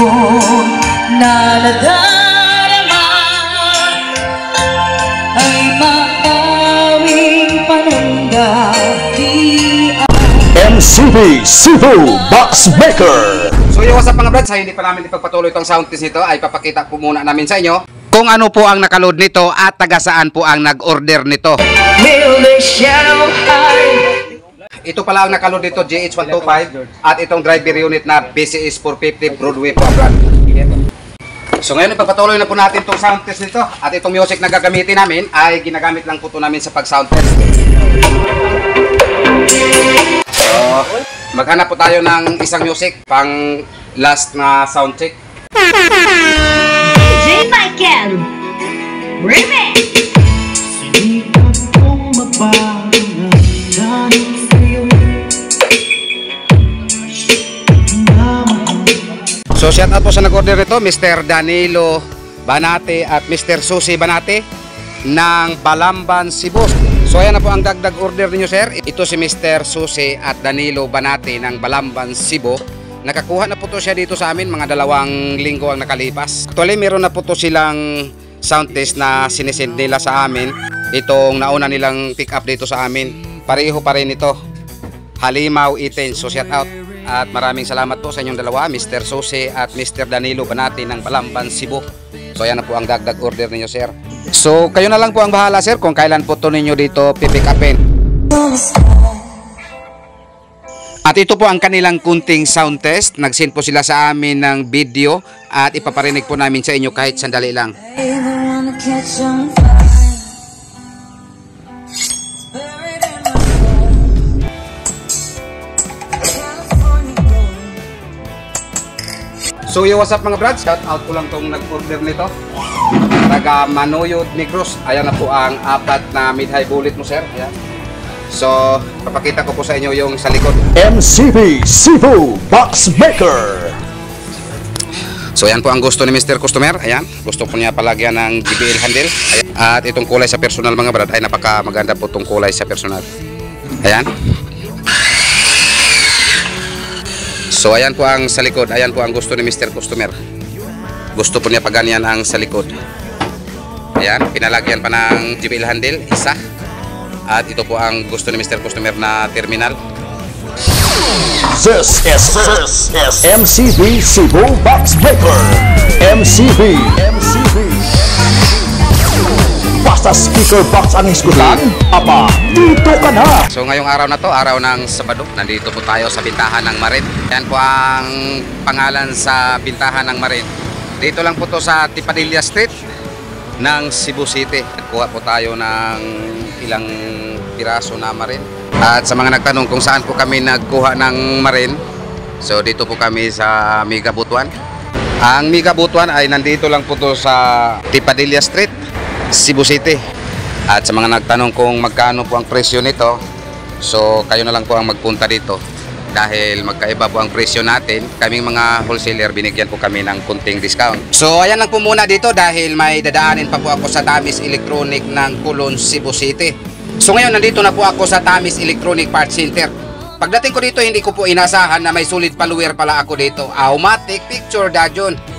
ko na nadarama ay maawing pananggalian. MCB Cebu Box Maker. So yung what's up mga brads, hindi pa namin ipagpatuloy itong sound test nito, ay papakita po muna namin sa inyo kung ano po ang nakaload nito at taga saan po ang nag-order nito. Ito pala ang nakaload nito, GH125, at itong driver unit na BCS 450 Broadway po. So ngayon ipagpatuloy na po natin itong sound test nito, at itong music na gagamitin namin ay ginagamit lang po ito namin sa pag-sound test. So maghanap po tayo ng isang music pang last na sound check. DJ Michael Remix. So shout out po sa nag-order nito, Mr. Danilo Banate at Mr. Susi Banate ng Balamban, Cebu. So ayan na po ang dagdag order ninyo, sir. Ito si Mr. Susi at Danilo Banate ng Balamban, Cebu. Nakakuha na po to siya dito sa amin, mga 2 linggo ang nakalipas. Actually meron na po to silang sound test na sinesend nila sa amin. Itong nauna nilang pick up dito sa amin, pareho pa rin ito, Halimaw Iten. So shout out at maraming salamat po sa inyong dalawa, Mr. Susi at Mr. Danilo Banati ng Balamban, Cebu. So ayan na po ang dagdag order ninyo, sir. So kayo na lang po ang bahala, sir, kung kailan po to ninyo dito pipick upin. At ito po ang kanilang kunting sound test. Nag-send po sila sa amin ng video at ipaparinig po namin sa inyo kahit sandali lang. So yo, what's up mga brads? Shout out ko lang tong nag-order nito, taga Manoyod, Negros. Ayan na po ang 4 na mid-high bullet mo, sir. Ayan. So papakita ko po sa inyo yung sa likod. MCB Cebu Box Maker. So ayan po ang gusto ni Mr. Customer. Ayan, gusto po niya palagyan ng GBL handle. Ayan. At itong kulay sa personal mga brad, ay napaka maganda po itong kulay sa personal. Ayan. So ayan po ang sa likod, ayan po ang gusto ni Mr. Customer. Gusto po niya pa ganyan ang sa likod. Ayan, pinalagyan pa ng GBL handle, isa. At ito po ang gusto ni Mr. Customer na terminal. This is MCB Cebu Box Maker. MCB basta speaker box ang iskutan, apa, dito ka na. So ngayong araw na to, araw ng Sabado, nandito po tayo sa bintahan ng Marin. Yan po ang pangalan sa bintahan ng Marin. Dito lang po to sa Tipadilla Street ng Cebu City. Nagkuha po tayo ng ilang piraso na Marin. At sa mga nagtanong kung saan po kami nagkuha ng Marin, so dito po kami sa Mega Butuan. Ang Mega Butuan ay nandito lang po to sa Tipadilla Street, Cebu City. At sa mga nagtanong kung magkano po ang presyo nito, so kayo na lang po ang magpunta dito dahil magkaiba po ang presyo natin. Kaming mga wholesaler, binigyan po kami ng kunting discount. So ayan lang po muna dito dahil may dadaanin pa po ako sa Tamis Electronic ng Coulon, Cebu City. So ngayon nandito na po ako sa Tamis Electronic Parts Center. Pagdating ko dito, hindi ko po inasahan na may sulit follower pala ako dito. Automatic picture dadyon.